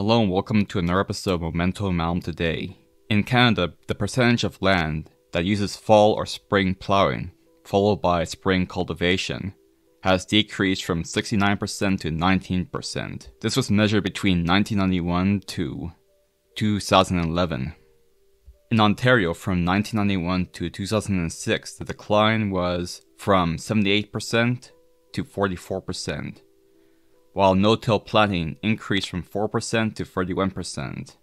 Hello and welcome to another episode of Momento Malum today. In Canada, the percentage of land that uses fall or spring plowing, followed by spring cultivation, has decreased from 69% to 19%. This was measured between 1991 to 2011. In Ontario, from 1991 to 2006, the decline was from 78% to 44%, while no-till planting increased from 4% to 31%.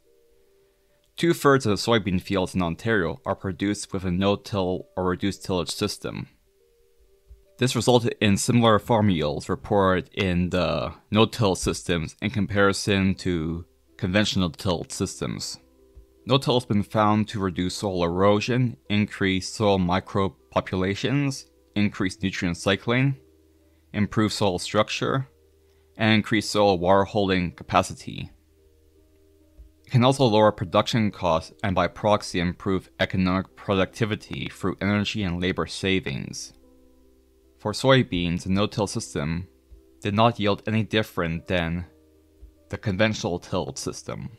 Two-thirds of the soybean fields in Ontario are produced with a no-till or reduced tillage system. This resulted in similar farm yields reported in the no-till systems in comparison to conventional tilled systems. No-till has been found to reduce soil erosion, increase soil microbe populations, increase nutrient cycling, improve soil structure, and increase soil water holding capacity. It can also lower production costs and by proxy improve economic productivity through energy and labor savings. For soybeans, the no-till system did not yield any different than the conventional tilled system.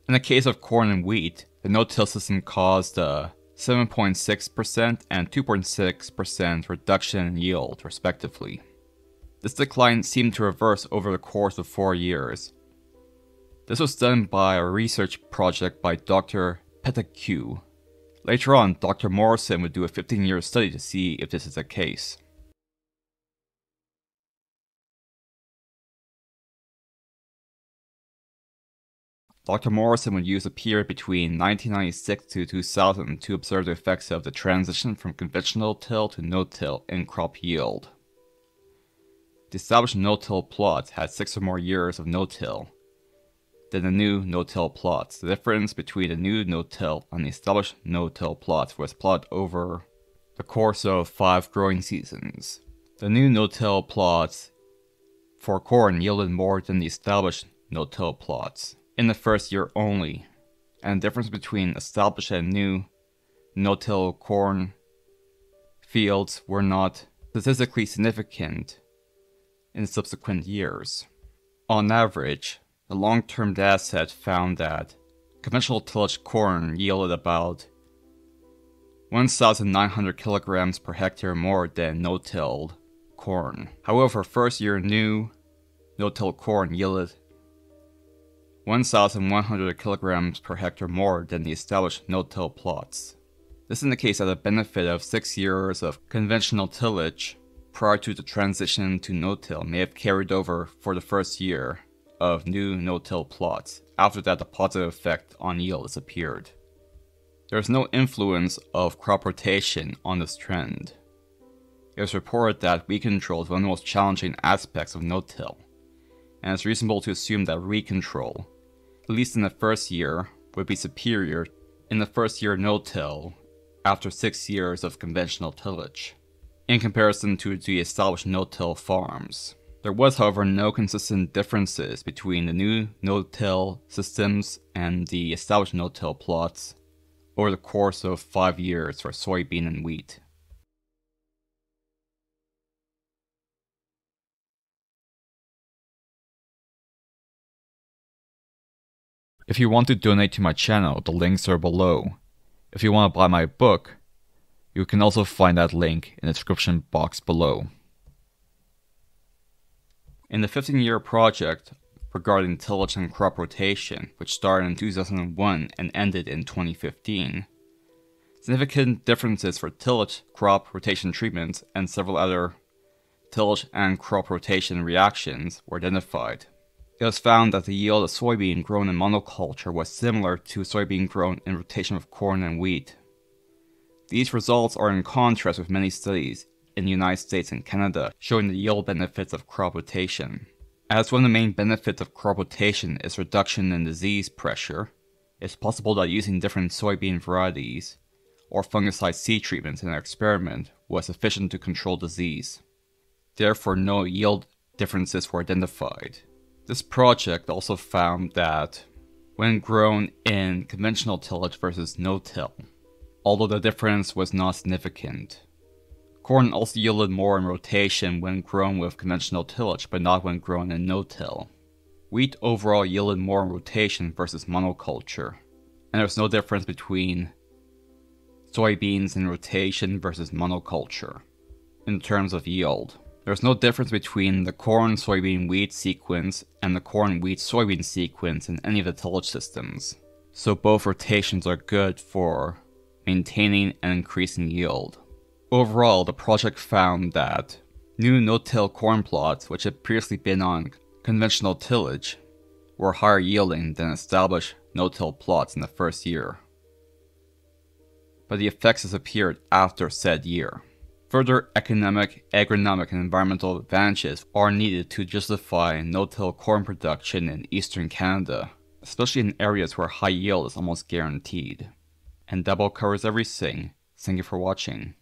In the case of corn and wheat, the no-till system caused a 7.6% and 2.6% reduction in yield, respectively. This decline seemed to reverse over the course of 4 years. This was done by a research project by Dr. Petitque. Later on, Dr. Morrison would do a 15-year study to see if this is the case. Dr. Morrison would use a period between 1996 to 2000 to observe the effects of the transition from conventional till to no-till in crop yield. The established no-till plots had 6 or more years of no-till than the new no-till plots. The difference between the new no-till and the established no-till plots was plotted over the course of 5 growing seasons. The new no-till plots for corn yielded more than the established no-till plots in the first year only, and the difference between established and new no-till corn fields were not statistically significant in subsequent years. On average, the long-term dataset found that conventional tillage corn yielded about 1,900 kilograms per hectare more than no-tilled corn. However, first-year new no-till corn yielded 1,100 kilograms per hectare more than the established no-till plots. This indicates that the benefit of 6 years of conventional tillage prior to the transition to no-till may have carried over for the first year of new no-till plots. After that, the positive effect on yield disappeared. There is no influence of crop rotation on this trend. It was reported that weed control is one of the most challenging aspects of no-till, and it's reasonable to assume that weed control, at least in the first year, would be superior in the first year no-till after 6 years of conventional tillage, in comparison to the established no-till farms. There was, however, no consistent differences between the new no-till systems and the established no-till plots over the course of 5 years for soybean and wheat. If you want to donate to my channel, the links are below. If you want to buy my book, you can also find that link in the description box below. In the 15-year project regarding tillage and crop rotation, which started in 2001 and ended in 2015, significant differences for tillage, crop rotation treatments, and several other tillage and crop rotation reactions were identified. It was found that the yield of soybean grown in monoculture was similar to soybean grown in rotation with corn and wheat. These results are in contrast with many studies in the United States and Canada showing the yield benefits of crop rotation. As one of the main benefits of crop rotation is reduction in disease pressure, it's possible that using different soybean varieties or fungicide seed treatments in an experiment was sufficient to control disease. Therefore, no yield differences were identified. This project also found that when grown in conventional tillage versus no-till, although the difference was not significant, corn also yielded more in rotation when grown with conventional tillage, but not when grown in no-till. Wheat overall yielded more in rotation versus monoculture, and there was no difference between soybeans in rotation versus monoculture in terms of yield. There was no difference between the corn, soybean, wheat sequence and the corn, wheat, soybean sequence in any of the tillage systems. So both rotations are good for maintaining and increasing yield. Overall, the project found that new no-till corn plots, which had previously been on conventional tillage, were higher yielding than established no-till plots in the first year. But the effects disappeared after said year. Further economic, agronomic, and environmental advantages are needed to justify no-till corn production in eastern Canada, especially in areas where high yield is almost guaranteed. And that about covers everything. Thank you for watching.